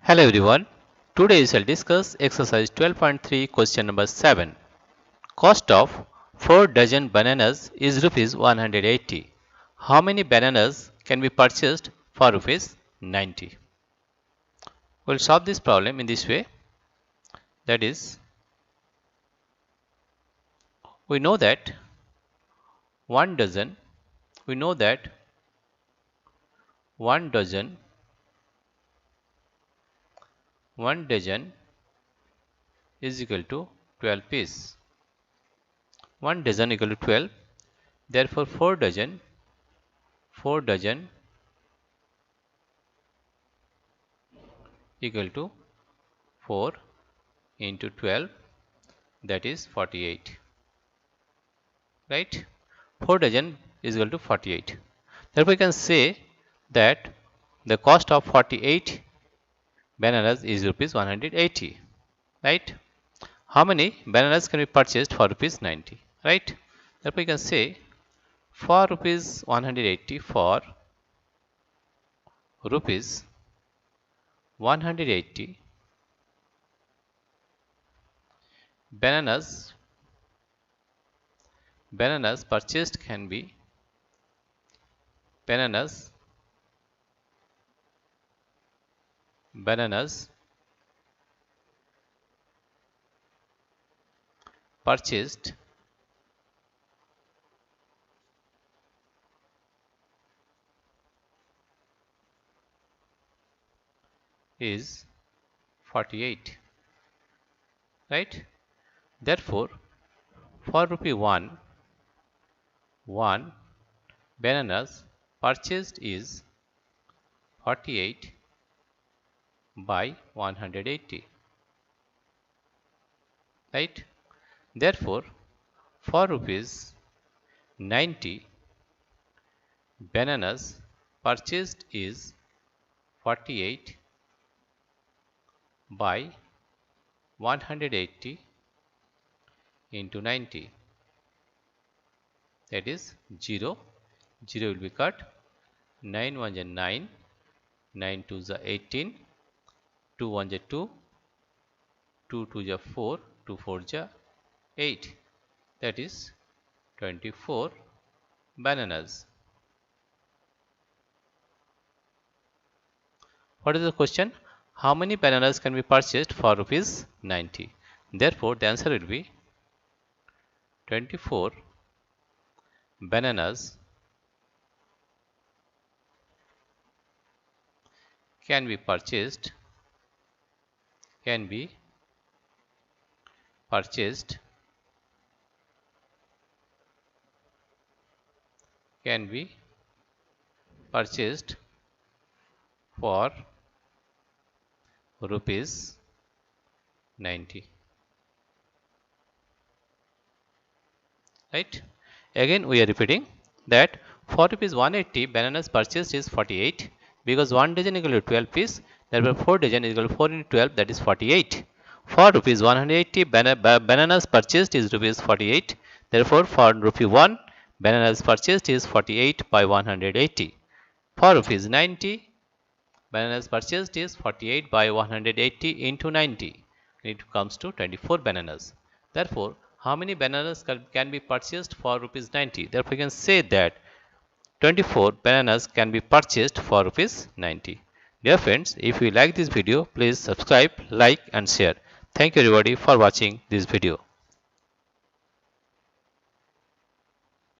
Hello everyone. Today we shall discuss exercise 12.3 question number 7. Cost of 4 dozen bananas is rupees 180. How many bananas can be purchased for rupees 90? We'll solve this problem in this way. That is, we know that 1 dozen, we know that 1 dozen, 1 dozen is equal to 12 pieces. 1 dozen equal to 12. Therefore, 4 dozen equal to 4 into 12, that is 48, right? 4 dozen is equal to 48. Therefore, we can say that the cost of 48 bananas is rupees 180, right? How many bananas can be purchased for rupees 90, right? Therefore, we can say for rupees 180, for rupees 180 bananas purchased can be bananas purchased is 48, right? Therefore, for rupee 1 bananas purchased is 48 by 180, right? Therefore, for rupees 90 bananas purchased is 48 by 180 into 90, that is 0 will be cut, 9 1s are 9, 9 2s are 18, 2 1s are 2, 2 2s are 4, 2 4s are 8, that is 24 bananas. What is the question? How many bananas can be purchased for rupees 90? Therefore, the answer will be 24 bananas can be purchased for rupees 90, right? Again we are repeating that for rupees 180 bananas purchased is 48, because 1 dozen equal to 12 piece, therefore 4 dozen is equal to 4 into 12, that is 48. For rupees 180 bananas purchased is rupees 48, therefore for rupee 1 bananas purchased is 48 by 180. For rupees 90 bananas purchased is 48 by 180 into 90. It comes to 24 bananas. Therefore, how many bananas can be purchased for rupees 90? Therefore, we can say that 24 bananas can be purchased for rupees 90. Dear friends, if you like this video, please subscribe, like and share. Thank you everybody for watching this video.